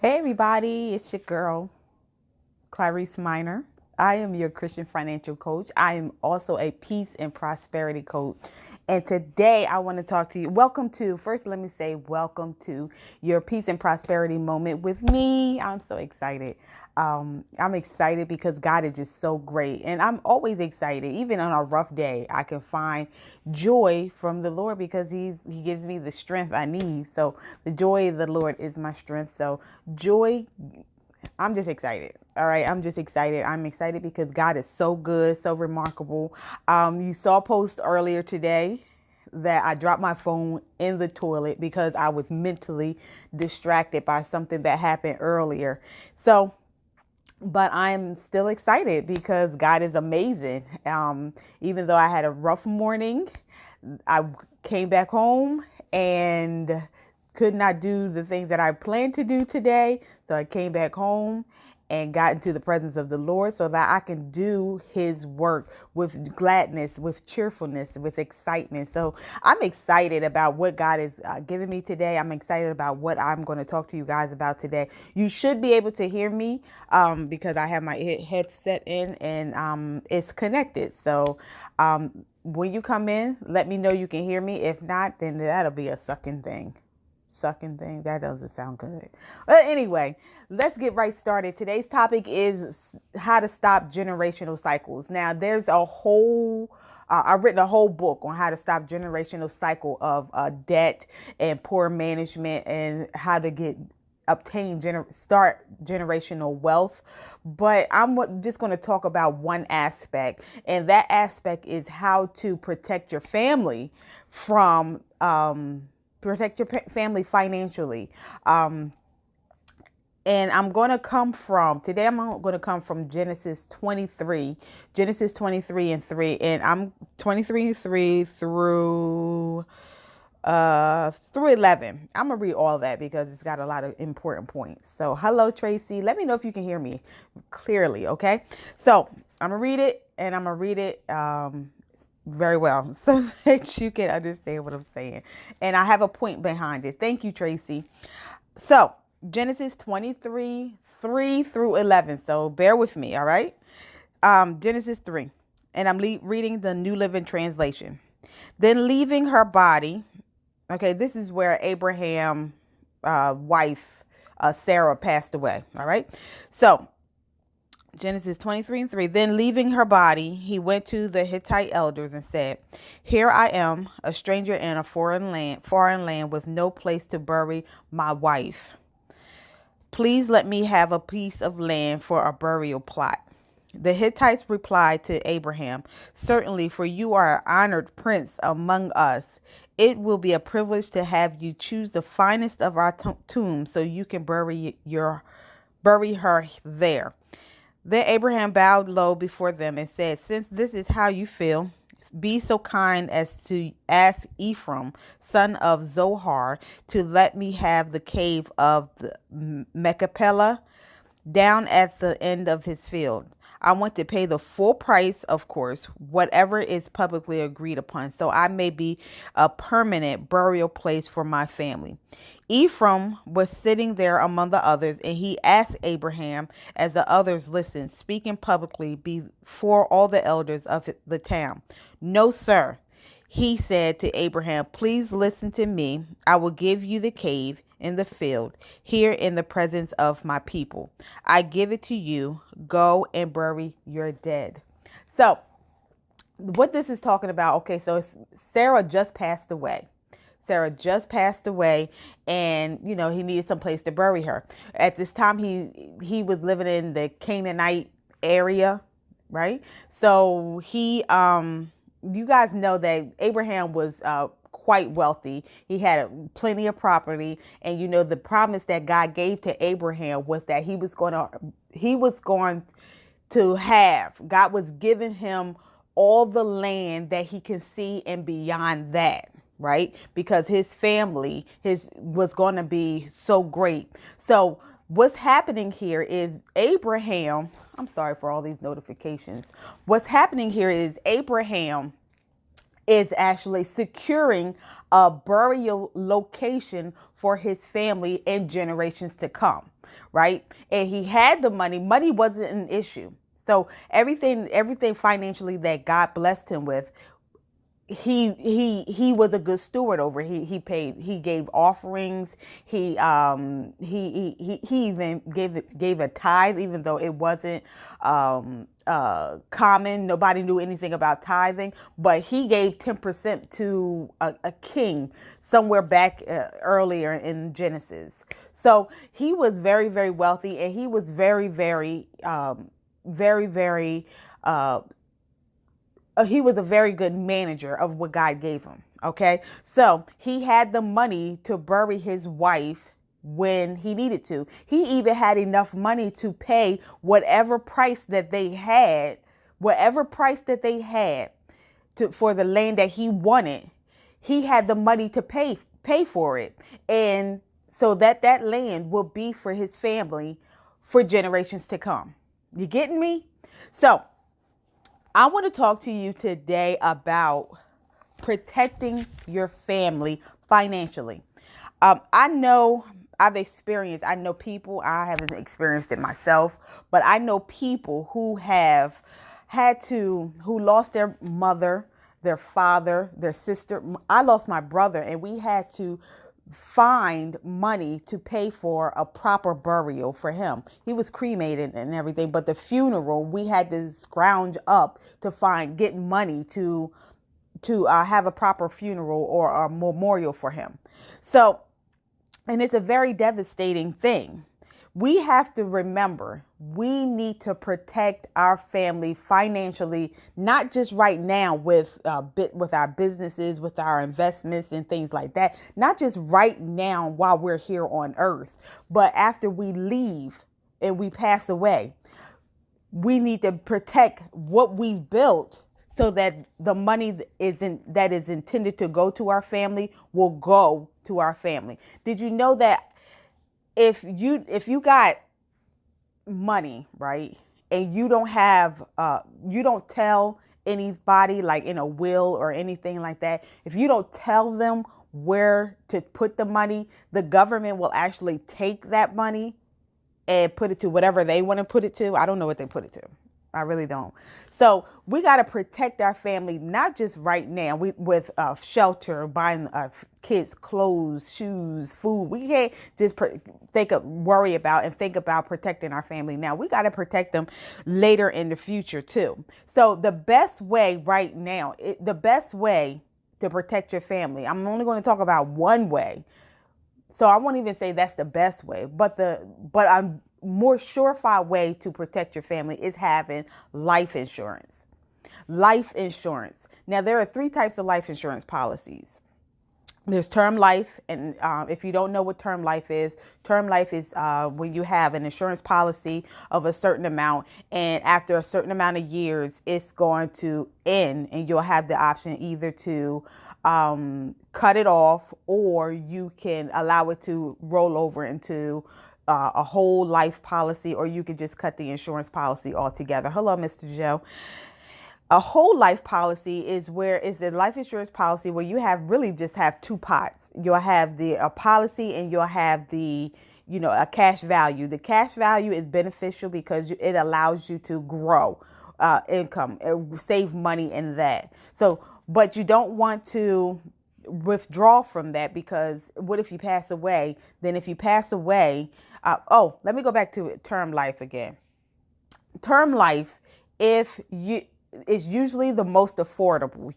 Hey everybody, it's your girl, Clarice Minor. I am your Christian financial coach. I am also a peace and prosperity coach. And today I want to talk to you. First, let me say, welcome to your peace and prosperity moment with me. I'm so excited. I'm excited because God is just so great. And I'm always excited. Even on a rough day, I can find joy from the Lord because He gives me the strength I need. So the joy of the Lord is my strength. So joy, I'm just excited. All right. I'm just excited. I'm excited because God is so good, so remarkable. You saw a post earlier today that I dropped my phone in the toilet because I was mentally distracted by something that happened earlier. So, but I'm still excited because God is amazing. Even though I had a rough morning, I came back home and could not do the things that I planned to do today. So I came back home and got into the presence of the Lord so that I can do his work with gladness, with cheerfulness, with excitement. So I'm excited about what God is giving me today. I'm excited about what I'm going to talk to you guys about today. You should be able to hear me because I have my headset in and it's connected. So when you come in, let me know you can hear me. If not, then that'll be a sucking thing. That doesn't sound good. But anyway, let's get right started. Today's topic is how to stop generational cycles. Now, there's a whole I've written a whole book on how to stop generational cycle of debt and poor management and how to start generational wealth. But I'm just going to talk about one aspect, and that aspect is how to protect your family from protect your family financially. Um, and I'm going to come from Genesis 23 and 3, and I'm 23 and 3 through 11. I'm gonna read all that because it's got a lot of important points. So hello Tracy, let me know if you can hear me clearly. Okay, so I'm gonna read it, and I'm gonna read it very well so that you can understand what I'm saying, and I have a point behind it. Thank you, Tracy. So Genesis 23 3 through 11, so bear with me. All right. Genesis 3, and I'm reading the New Living Translation. Then leaving her body. Okay, this is where Abraham wife Sarah passed away. All right. So Genesis 23 and 3. Then leaving her body, he went to the Hittite elders and said, "Here I am, a stranger in a foreign land with no place to bury my wife. Please let me have a piece of land for a burial plot." The Hittites replied to Abraham, "Certainly, for you are an honored prince among us. It will be a privilege to have you choose the finest of our tombs so you can bury her there." Then Abraham bowed low before them and said, "Since this is how you feel, be so kind as to ask Ephraim, son of Zohar, to let me have the cave of the Machpelah down at the end of his field. I want to pay the full price, of course, whatever is publicly agreed upon, so I may be a permanent burial place for my family." Ephraim was sitting there among the others, and he asked Abraham, as the others listened, speaking publicly before all the elders of the town. "No, sir," he said to Abraham, "please listen to me. I will give you the cave in the field here in the presence of my people. I give it to you. Go and bury your dead." So, what this is talking about, okay, so Sarah just passed away. Sarah just passed away, and he needed some place to bury her. At this time, he was living in the Canaanite area, right? So you guys know that Abraham was quite wealthy. He had plenty of property, and the promise that God gave to Abraham was that God was giving him all the land that he can see and beyond that, right? Because his family was going to be so great. So what's happening here is Abraham, I'm sorry for all these notifications. What's happening here is Abraham is actually securing a burial location for his family and generations to come, right? And he had the money. Money wasn't an issue. So everything financially that God blessed him with, he was a good steward over. He gave offerings. He even gave a tithe, even though it wasn't common. Nobody knew anything about tithing, but he gave 10% to a king somewhere back earlier in Genesis. So he was very, very wealthy, and he was very, very he was a very good manager of what God gave him. Okay. So he had the money to bury his wife when he needed to. He even had enough money to pay whatever price that they had for the land that he wanted. He had the money to pay for it. And so that land will be for his family for generations to come. You getting me? So I want to talk to you today about protecting your family financially. I know I know people, I haven't experienced it myself, but I know people who have who lost their mother, their father, their sister. I lost my brother, and we had to find money to pay for a proper burial for him. He was cremated and everything, but the funeral, we had to scrounge up to get money to have a proper funeral or a memorial for him. So, and it's a very devastating thing. We have to remember we need to protect our family financially, not just right now with our businesses, with our investments and things like that. Not just right now while we're here on earth, but after we leave and we pass away. We need to protect what we've built so that the money that is intended to go to our family will go to our family. Did you know that if you got money, right, and you don't tell anybody, like in a will or anything like that, if you don't tell them where to put the money, the government will actually take that money and put it to whatever they want to put it to. I don't know what they put it to. I really don't. So we got to protect our family, not just right now with shelter, buying kids clothes, shoes, food. We can't just worry about and think about protecting our family now. We got to protect them later in the future too. So the best way right now, the best way to protect your family, I'm only going to talk about one way. So I won't even say that's the best way, but a more surefire way to protect your family is having life insurance. Life insurance. Now, there are 3 types of life insurance policies. There's term life, and if you don't know what term life is when you have an insurance policy of a certain amount, and after a certain amount of years, it's going to end, and you'll have the option either to cut it off, or you can allow it to roll over into a whole life policy, or you could just cut the insurance policy altogether. Hello, Mr. Joe. A whole life policy is a life insurance policy where you just have 2 pots. You'll have a policy, and you'll have a cash value. The cash value is beneficial because it allows you to grow income, save money in that. So, but you don't want to withdraw from that, because what if you pass away? Then if you pass away, let me go back to term life again. Term life, is usually the most affordable.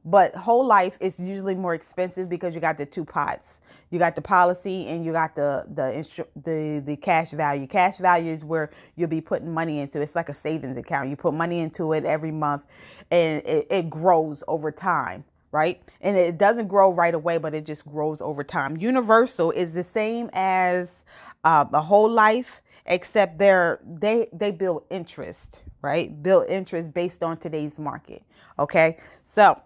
But whole life is usually more expensive because you got the 2 pots. You got the policy, and you got the cash value. Cash value is where you'll be putting money into. It's like a savings account. You put money into it every month, and it grows over time, right? And it doesn't grow right away, but it just grows over time. Universal is the same as a whole life, except they build interest, right? Build interest based on today's market. Okay. So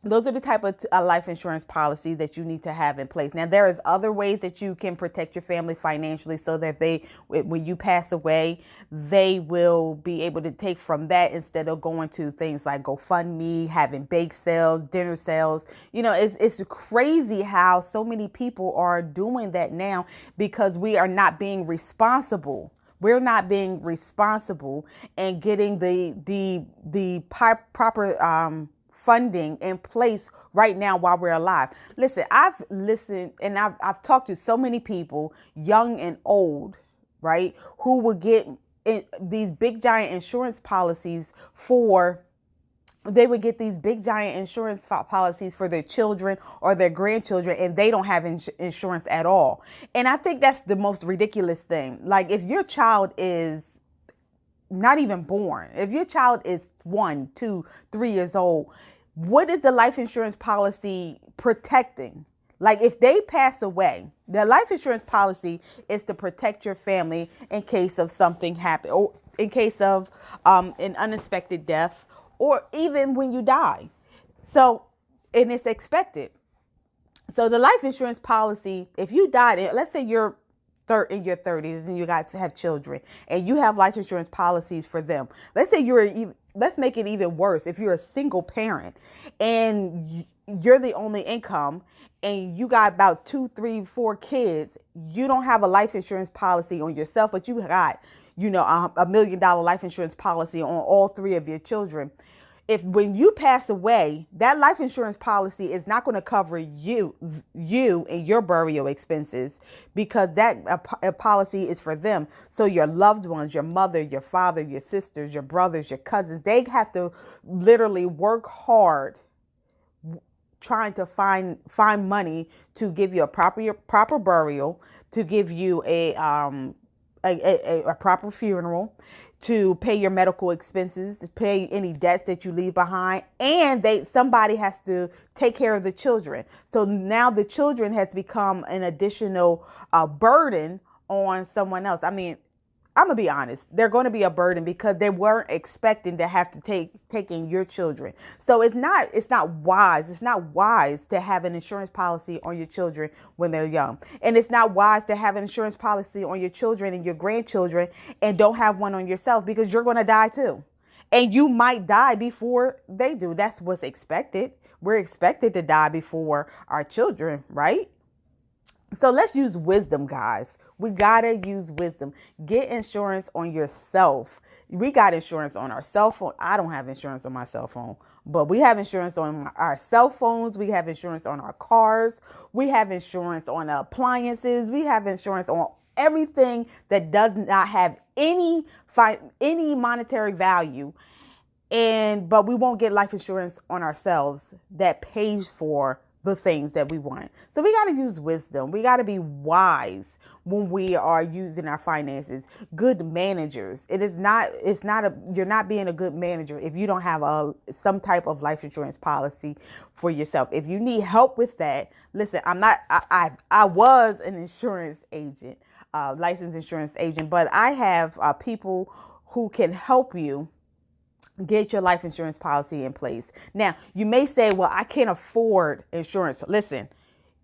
those are the type of life insurance policies that you need to have in place. Now, there is other ways that you can protect your family financially so that when you pass away, they will be able to take from that instead of going to things like GoFundMe, having bake sales, dinner sales. It's crazy how so many people are doing that now because we are not being responsible. We're not being responsible and getting the proper funding in place right now while we're alive. Listen, I've listened and I've talked to so many people, young and old, right, who will get these big giant insurance policies for they would get these big giant insurance policies for their children or their grandchildren, and they don't have insurance at all. And I think that's the most ridiculous thing. Like, if your child is not even born, if your child is 1, 2, 3 years old, what is the life insurance policy protecting? Like, if they pass away, the life insurance policy is to protect your family in case of something happen, or in case of an unexpected death, or even when you die. So, and it's expected. So the life insurance policy, if you died, let's say you're in your 30s and you guys have children and you have life insurance policies for them. Let's say let's make it even worse. If you're a single parent and you're the only income and you got about 2, 3, 4 kids, you don't have a life insurance policy on yourself, but you got, $1 million life insurance policy on all 3 of your children. When you pass away, that life insurance policy is not going to cover you and your burial expenses, because that a policy is for them. So your loved ones, your mother, your father, your sisters, your brothers, your cousins, they have to literally work hard trying to find money to give you a proper burial, to give you a proper funeral, to pay your medical expenses, to pay any debts that you leave behind, and somebody has to take care of the children. So now the children has become an additional burden on someone else. I mean, I'm gonna be honest, they're going to be a burden because they weren't expecting to have to take in your children. So it's not wise. It's not wise to have an insurance policy on your children when they're young. And it's not wise to have an insurance policy on your children and your grandchildren and don't have one on yourself, because you're going to die too. And you might die before they do. That's what's expected. We're expected to die before our children, right? So let's use wisdom, guys. We gotta use wisdom. Get insurance on yourself. We got insurance on our cell phone. I don't have insurance on my cell phone, but we have insurance on our cell phones. We have insurance on our cars. We have insurance on appliances. We have insurance on everything that does not have any monetary value. But we won't get life insurance on ourselves that pays for the things that we want. So we got to use wisdom. We got to be wise when we are using our finances. Good managers. You're not being a good manager if you don't have some type of life insurance policy for yourself. If you need help with that, listen, I was an insurance agent, licensed insurance agent, but I have people who can help you get your life insurance policy in place. Now, you may say, well, I can't afford insurance. Listen,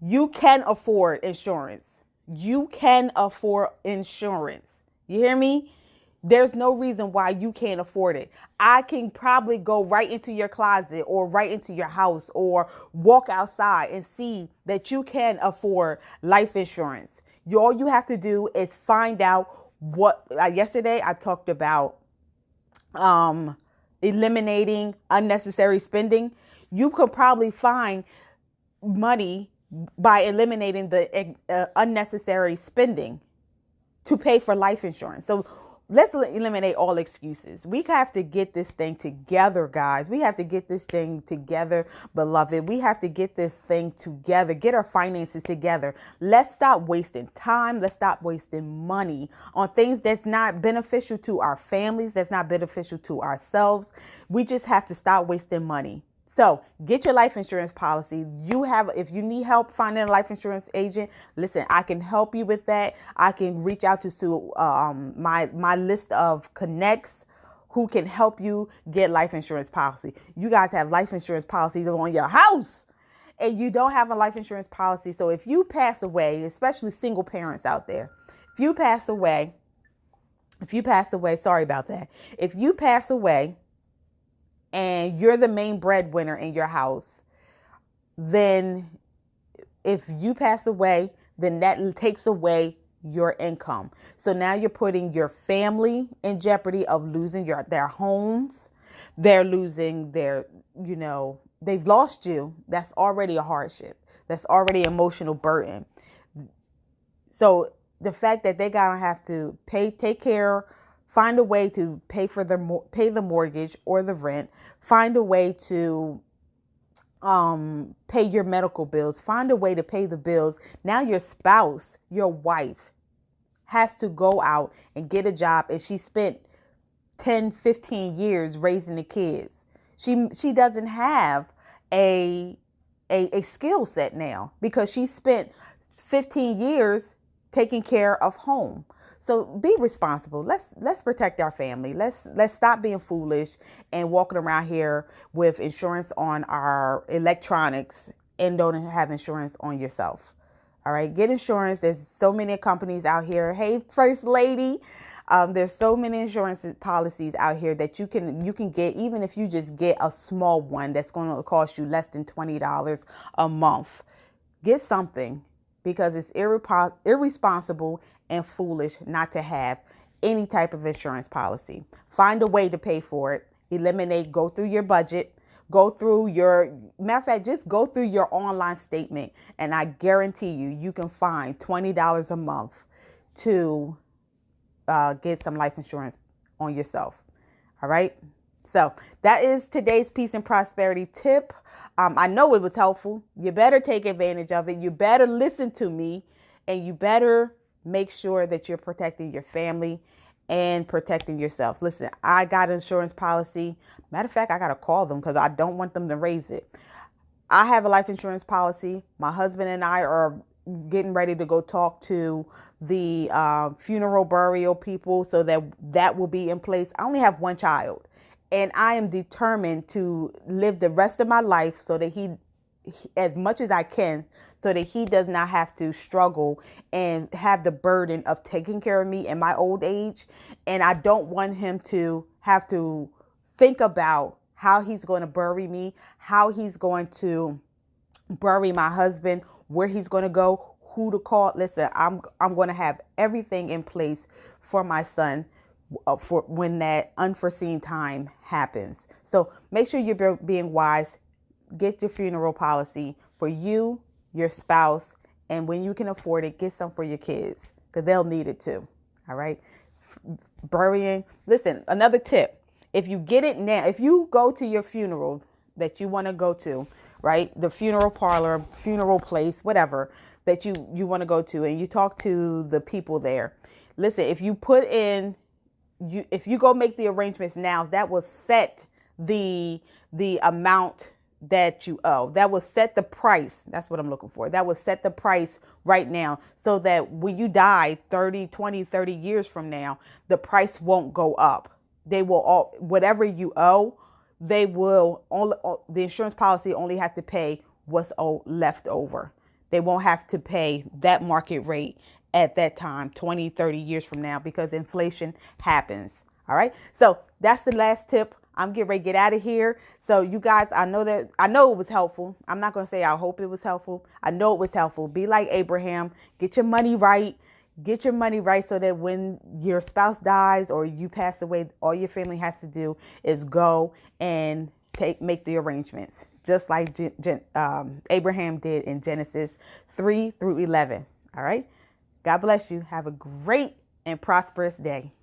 you can afford insurance. You can afford insurance. You hear me? There's no reason why you can't afford it. I can probably go right into your closet or right into your house or walk outside and see that you can afford life insurance. All you have to do is find out yesterday I talked about eliminating unnecessary spending. You could probably find money by eliminating the unnecessary spending to pay for life insurance. So let's eliminate all excuses. We have to get this thing together, guys. We have to get this thing together, beloved. We have to get this thing together, get our finances together. Let's stop wasting time. Let's stop wasting money on things that's not beneficial to our families, that's not beneficial to ourselves. We just have to stop wasting money. So get your life insurance policy. If you need help finding a life insurance agent, listen, I can help you with that. I can reach out to my list of connects who can help you get life insurance policy. You guys have life insurance policies on your house and you don't have a life insurance policy. So if you pass away, especially single parents out there, if you pass away, sorry about that. If you pass away and you're the main breadwinner in your house, then if you pass away, then that takes away your income. So now you're putting your family in jeopardy of losing their homes. They're losing they've lost you. That's already a hardship. That's already an emotional burden. So the fact that they gotta have to find a way to pay the mortgage or the rent, find a way to pay your medical bills, find a way to pay the bills. Now your spouse, your wife, has to go out and get a job, and she spent 10, 15 years raising the kids. She doesn't have a skill set now because she spent 15 years taking care of home. So be responsible. Let's protect our family. Let's stop being foolish and walking around here with insurance on our electronics and don't have insurance on yourself. All right, get insurance. There's so many companies out here. Hey, First Lady, there's so many insurance policies out here that you can get, even if you just get a small one that's going to cost you less than $20 a month. Get something, because it's irresponsible and foolish not to have any type of insurance policy. Find a way to pay for it. Go through your budget. Matter of fact, just go through your online statement, and I guarantee you can find $20 a month to get some life insurance on yourself. All right. So that is today's peace and prosperity tip. I know it was helpful. You better take advantage of it. You better listen to me, and you better make sure that you're protecting your family and protecting yourself. Listen, I got an insurance policy. Matter of fact, I got to call them because I don't want them to raise it. I have a life insurance policy. My husband and I are getting ready to go talk to the funeral burial people so that will be in place. I only have one child, and I am determined to live the rest of my life so that he as much as I can, so that he does not have to struggle and have the burden of taking care of me in my old age. And I don't want him to have to think about how he's going to bury me, how he's going to bury my husband, where he's going to go, who to call. Listen, I'm going to have everything in place for my son for when that unforeseen time happens. So make sure you're being wise. Get your funeral policy for you, your spouse, and when you can afford it, get some for your kids because they'll need it too. All right. Burying. Listen, another tip. If you get it now, if you go to your funeral that you want to go to, right? The funeral parlor, funeral place, whatever that you want to go to, and you talk to the people there. Listen, if you if you go make the arrangements now, that will set the amount that you owe. That will set the price. That's what I'm looking for. That will set the price right now so that when you die 30 years from now, the price won't go up. They will all, whatever you owe, they will only, the insurance policy only has to pay what's left over. They won't have to pay that market rate at that time, 20, 30 years from now, because inflation happens. All right. So that's the last tip. I'm getting ready to get out of here. So you guys, I know it was helpful. I'm not going to say I hope it was helpful. I know it was helpful. Be like Abraham. Get your money right. Get your money right so that when your spouse dies or you pass away, all your family has to do is go and make the arrangements, just like Abraham did in Genesis 3 through 11. All right. God bless you. Have a great and prosperous day.